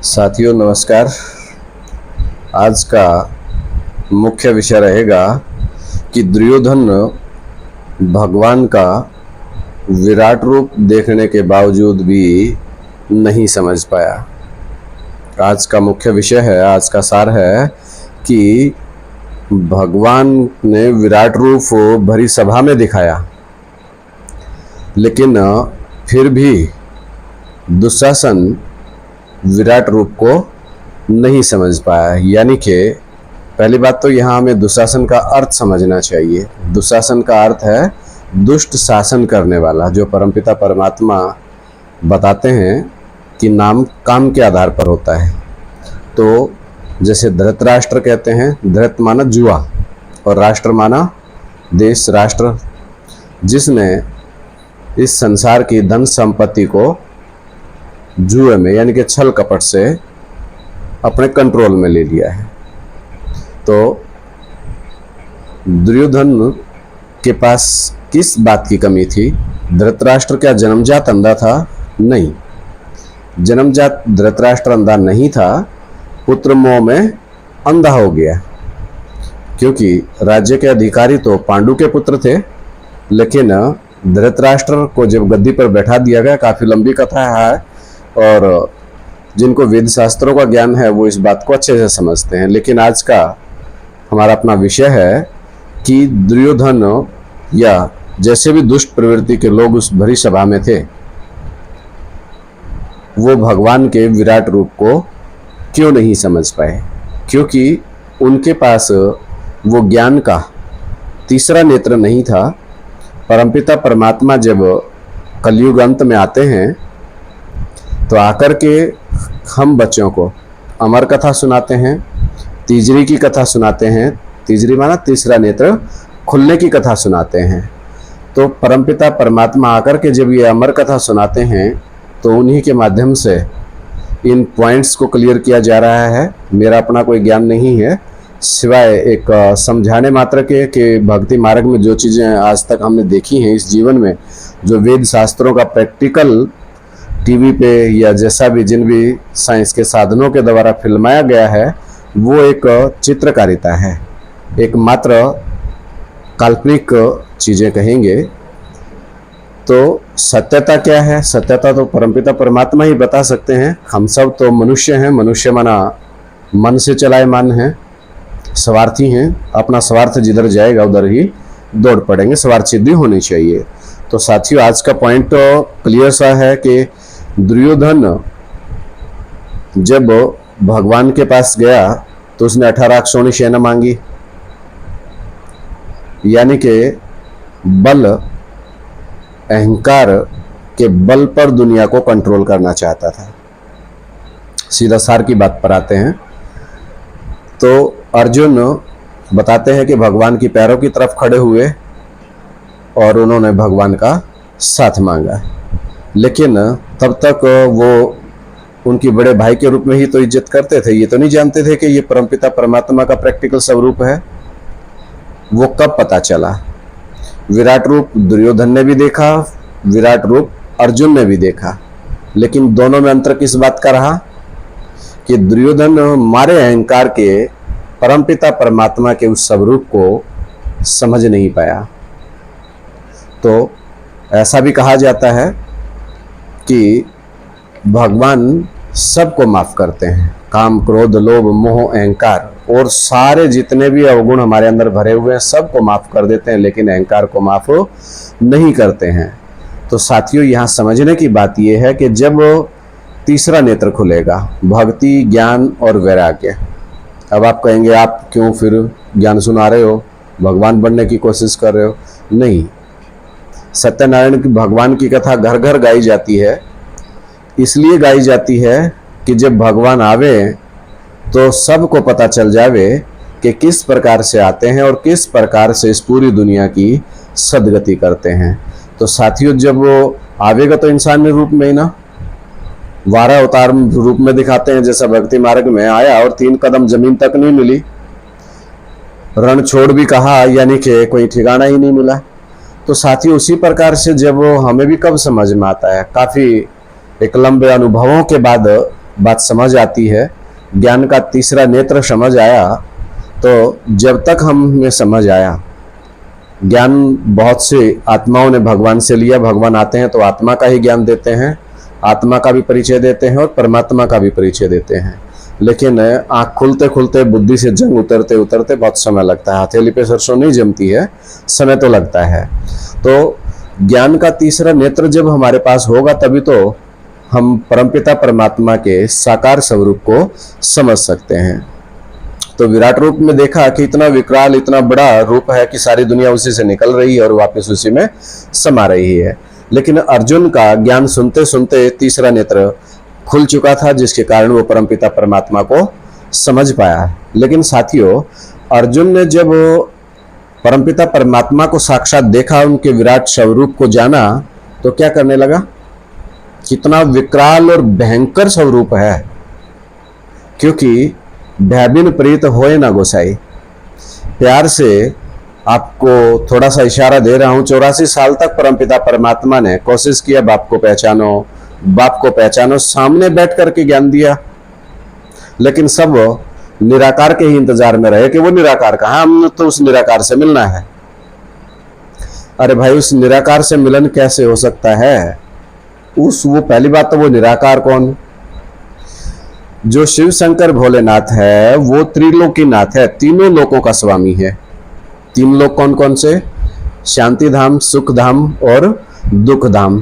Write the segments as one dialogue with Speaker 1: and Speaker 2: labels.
Speaker 1: साथियों नमस्कार। आज का मुख्य विषय रहेगा कि दुर्योधन भगवान का विराट रूप देखने के बावजूद भी नहीं समझ पाया। आज का मुख्य विषय है, आज का सार है कि भगवान ने विराट रूप भरी सभा में दिखाया, लेकिन फिर भी दुशासन विराट रूप को नहीं समझ पाया। यानी कि पहली बात तो यहाँ हमें दुशासन का अर्थ समझना चाहिए। दुशासन का अर्थ है दुष्ट शासन करने वाला, जो परमपिता परमात्मा बताते हैं कि नाम काम के आधार पर होता है। तो जैसे धृतराष्ट्र कहते हैं, धृत माना जुआ और राष्ट्र माना देश राष्ट्र, जिसने इस संसार की धन संपत्ति को जुए में यानी कि छल कपट से अपने कंट्रोल में ले लिया है। तो दुर्योधन के पास किस बात की कमी थी? धृतराष्ट्र क्या जन्मजात अंधा था? नहीं, जन्मजात धृतराष्ट्र अंधा नहीं था, पुत्र मोह में अंधा हो गया। क्योंकि राज्य के अधिकारी तो पांडु के पुत्र थे, लेकिन धृतराष्ट्र को जब गद्दी पर बैठा दिया गया, काफी लंबी कथा है और जिनको वेद शास्त्रों का ज्ञान है वो इस बात को अच्छे से समझते हैं। लेकिन आज का हमारा अपना विषय है कि दुर्योधन या जैसे भी दुष्ट प्रवृत्ति के लोग उस भरी सभा में थे, वो भगवान के विराट रूप को क्यों नहीं समझ पाए? क्योंकि उनके पास वो ज्ञान का तीसरा नेत्र नहीं था। परमपिता परमात्मा जब कलयुग अंत में आते हैं तो आकर के हम बच्चों को अमर कथा सुनाते हैं, तीजरी की कथा सुनाते हैं। तीजरी माना तीसरा नेत्र खुलने की कथा सुनाते हैं। तो परमपिता परमात्मा आकर के जब ये अमर कथा सुनाते हैं तो उन्हीं के माध्यम से इन पॉइंट्स को क्लियर किया जा रहा है। मेरा अपना कोई ज्ञान नहीं है, सिवाय एक समझाने मात्र के कि भक्ति मार्ग में जो चीज़ें आज तक हमने देखी हैं इस जीवन में, जो वेद शास्त्रों का प्रैक्टिकल टीवी पे या जैसा भी जिन भी साइंस के साधनों के द्वारा फिल्माया गया है, वो एक चित्रकारिता है, एक मात्र काल्पनिक चीज़ें कहेंगे। तो सत्यता क्या है? सत्यता तो परमपिता परमात्मा ही बता सकते हैं। हम सब तो मनुष्य हैं, मनुष्य माना मन से चलायमान हैं, स्वार्थी हैं। अपना स्वार्थ जिधर जाएगा उधर ही दौड़ पड़ेंगे, स्वार्थ सिद्धि होनी चाहिए। तो साथियों आज का पॉइंट तो क्लियर सा है कि दुर्योधन जब भगवान के पास गया तो उसने 18 अक्षौणी सेना मांगी, यानी कि बल अहंकार के बल पर दुनिया को कंट्रोल करना चाहता था। सीधा सार की बात पर आते हैं तो अर्जुन बताते हैं कि भगवान की पैरों की तरफ खड़े हुए और उन्होंने भगवान का साथ मांगा। लेकिन तब तक वो उनके बड़े भाई के रूप में ही तो इज्जत करते थे, ये तो नहीं जानते थे कि ये परमपिता परमात्मा का प्रैक्टिकल स्वरूप है। वो कब पता चला? विराट रूप दुर्योधन ने भी देखा, विराट रूप अर्जुन ने भी देखा, लेकिन दोनों में अंतर किस बात का रहा? कि दुर्योधन मारे अहंकार के परमपिता परमात्मा के उस स्वरूप को समझ नहीं पाया। तो ऐसा भी कहा जाता है कि भगवान सबको माफ करते हैं, काम क्रोध लोभ मोह अहंकार और सारे जितने भी अवगुण हमारे अंदर भरे हुए हैं सबको माफ कर देते हैं, लेकिन अहंकार को माफ नहीं करते हैं। तो साथियों यहाँ समझने की बात यह है कि जब तीसरा नेत्र खुलेगा, भक्ति ज्ञान और वैराग्य। अब आप कहेंगे आप क्यों फिर ज्ञान सुना रहे हो, भगवान बनने की कोशिश कर रहे हो? नहीं, सत्यनारायण की भगवान की कथा घर घर गाई जाती है। इसलिए गाई जाती है कि जब भगवान आवे तो सबको पता चल जावे कि किस प्रकार से आते हैं और किस प्रकार से इस पूरी दुनिया की सदगति करते हैं। तो साथियों जब वो आवेगा तो इंसानी रूप में ही ना, 12 अवतार रूप में दिखाते हैं। जैसा भक्ति मार्ग में आया और 3 कदम जमीन तक नहीं मिली, रण छोड़ भी कहा, यानी कि कोई ठिकाना ही नहीं मिला। तो साथियों उसी प्रकार से जब हमें भी कब समझ में आता है, काफी एक लंबे अनुभवों के बाद बात समझ आती है, ज्ञान का तीसरा नेत्र समझ आया। तो जब तक हमें समझ आया, ज्ञान बहुत से आत्माओं ने भगवान से लिया। भगवान आते हैं तो आत्मा का ही ज्ञान देते हैं, आत्मा का भी परिचय देते हैं और परमात्मा का भी परिचय देते हैं। लेकिन आँख खुलते खुलते, बुद्धि से जंग उतरते उतरते बहुत समय लगता है। हथेली पे सरसों नहीं जमती है, समय तो लगता है। तो ज्ञान का तीसरा नेत्र जब हमारे पास होगा तभी तो हम परमपिता परमात्मा के साकार स्वरूप को समझ सकते हैं। तो विराट रूप में देखा कि इतना विकराल, इतना बड़ा रूप है कि सारी दुनिया उसी से निकल रही है और वापस उसी में समा रही है। लेकिन अर्जुन का ज्ञान सुनते सुनते तीसरा नेत्र खुल चुका था, जिसके कारण वो परमपिता परमात्मा को समझ पाया। लेकिन साथियों, अर्जुन ने जब परमपिता परमात्मा को साक्षात देखा, उनके विराट स्वरूप को जाना, तो क्या करने लगा? कितना विकराल और भयंकर स्वरूप है। क्योंकि भयबिन प्रीत होए ना गोसाई। प्यार से आपको थोड़ा सा इशारा दे रहा हूं। 84 साल तक परमपिता परमात्मा ने कोशिश किया, बाप को पहचानो, बाप को पहचानो, सामने बैठ करके ज्ञान दिया। लेकिन सब निराकार के ही इंतजार में रहे कि वो निराकार कहाँ, हमने तो उस निराकार से मिलना है। अरे भाई, उस निराकार से मिलन कैसे हो सकता है? वो पहली बात तो वो निराकार कौन? जो शिव शंकर भोलेनाथ है वो त्रिलोकीनाथ है, तीनों लोकों का स्वामी है। तीन लोक कौन कौन से? शांति धाम, सुख धाम और दुख धाम।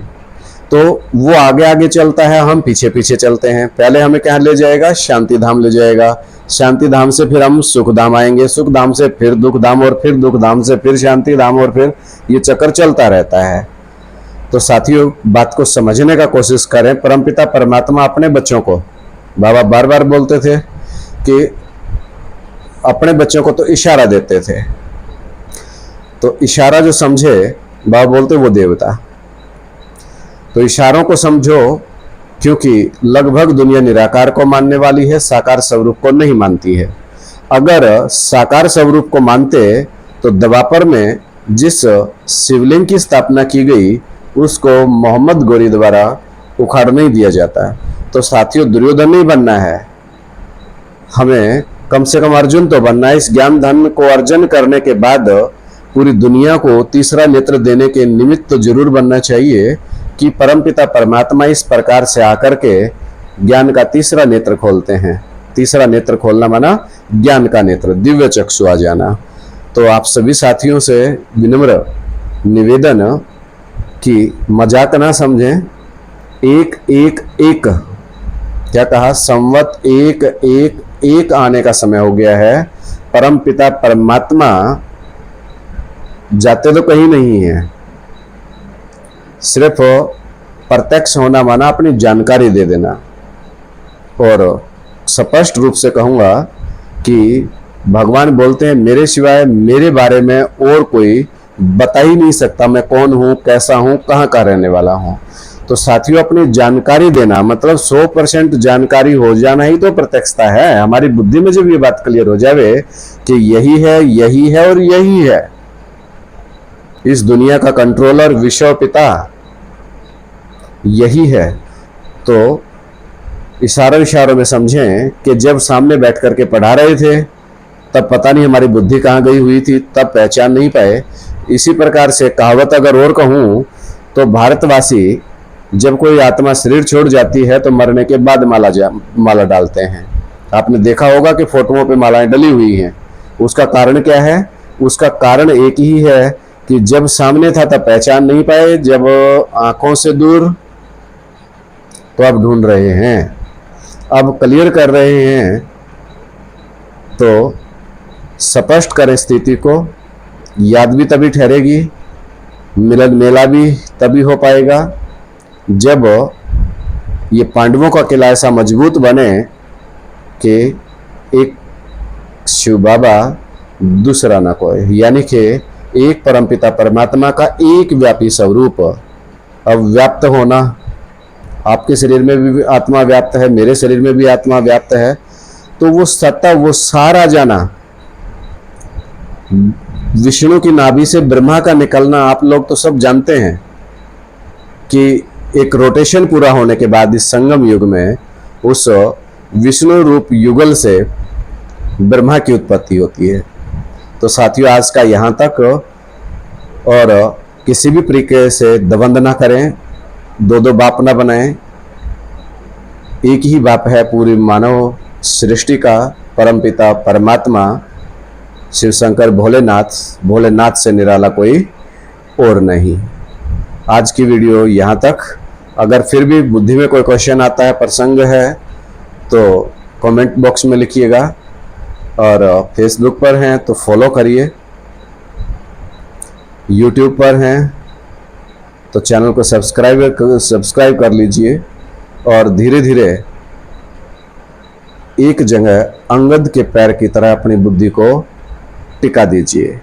Speaker 1: तो वो आगे आगे चलता है, हम पीछे पीछे चलते हैं। पहले हमें कहाँ ले जाएगा? शांति धाम ले जाएगा। शांति धाम से फिर हम सुख धाम आएंगे, सुख धाम से फिर दुख धाम, और फिर दुख धाम से फिर शांति धाम, और फिर ये चक्कर चलता रहता है। तो साथियों, बात को समझने का कोशिश करें। परमपिता परमात्मा अपने बच्चों को, बाबा बार बार बोलते थे कि अपने बच्चों को तो इशारा देते थे, तो इशारा जो समझे, बाबा बोलते वो देवता। तो इशारों को समझो, क्योंकि लगभग दुनिया निराकार को मानने वाली है, साकार स्वरूप को नहीं मानती है। अगर साकार स्वरूप को मानते तो द्वापर में जिस शिवलिंग की स्थापना की गई उसको मोहम्मद गोरी द्वारा उखाड़ नहीं दिया जाता। तो साथियों, दुर्योधन नहीं बनना है, हमें कम से कम अर्जुन तो बनना है। इस ज्ञान धन को अर्जन करने के बाद पूरी दुनिया को तीसरा नेत्र देने के निमित्त तो जरूर बनना चाहिए कि परमपिता परमात्मा इस प्रकार से आकर के ज्ञान का तीसरा नेत्र खोलते हैं। तीसरा नेत्र खोलना माना ज्ञान का नेत्र, दिव्य चक्षु आ जाना। तो आप सभी साथियों से विनम्र निवेदन कि मजाक ना समझें। एक एक एक, क्या कहा? संवत एक एक एक आने का समय हो गया है। परम पिता परमात्मा जाते तो कहीं नहीं है, सिर्फ प्रत्यक्ष होना माना अपनी जानकारी दे देना। और स्पष्ट रूप से कहूंगा कि भगवान बोलते हैं, मेरे सिवाय मेरे बारे में और कोई बता ही नहीं सकता मैं कौन हूं, कैसा हूं, कहां का रहने वाला हूं। तो साथियों, अपनी जानकारी देना मतलब 100% जानकारी हो जाना ही तो प्रत्यक्षता है। हमारी बुद्धि में जब ये बात क्लियर हो जावे कि यही है, यही है और यही है, इस दुनिया का कंट्रोलर विश्व पिता यही है, तो इशारों में समझें कि जब सामने बैठ करके पढ़ा रहे थे तब पता नहीं हमारी बुद्धि कहाँ गई हुई थी, तब पहचान नहीं पाए। इसी प्रकार से कहावत अगर और कहूँ तो भारतवासी जब कोई आत्मा शरीर छोड़ जाती है तो मरने के बाद माला डालते हैं। आपने देखा होगा कि फोटोओं पे मालाएं डली हुई हैं। उसका कारण क्या है? उसका कारण एक ही है कि जब सामने था तब पहचान नहीं पाए, जब आंखों से दूर तो अब ढूंढ रहे हैं, अब क्लियर कर रहे हैं। तो स्पष्ट करें स्थिति को, याद भी तभी ठहरेगी, मिलन मेला भी तभी हो पाएगा जब ये पांडवों का किला ऐसा मजबूत बने कि एक शिव बाबा दूसरा ना कोई, यानी कि एक परमपिता परमात्मा का एक व्यापी स्वरूप अब व्याप्त होना। आपके शरीर में भी आत्मा व्याप्त है, मेरे शरीर में भी आत्मा व्याप्त है। तो वो सत्ता, वो सारा जाना, विष्णु की नाभि से ब्रह्मा का निकलना, आप लोग तो सब जानते हैं कि एक रोटेशन पूरा होने के बाद इस संगम युग में उस विष्णु रूप युगल से ब्रह्मा की उत्पत्ति होती है। तो साथियों, आज का यहाँ तक। और किसी भी तरीके से दबंध ना करें, दो दो बाप ना बनाएं। एक ही बाप है पूरी मानव सृष्टि का, परमपिता परमात्मा शिव शंकर भोलेनाथ। भोलेनाथ से निराला कोई और नहीं। आज की वीडियो यहाँ तक। अगर फिर भी बुद्धि में कोई क्वेश्चन आता है, प्रसंग है, तो कमेंट बॉक्स में लिखिएगा। और फेसबुक पर हैं तो फॉलो करिए, यूट्यूब पर हैं तो चैनल को सब्सक्राइब कर लीजिए। और धीरे धीरे एक जगह अंगद के पैर की तरह अपनी बुद्धि को टिका दीजिए।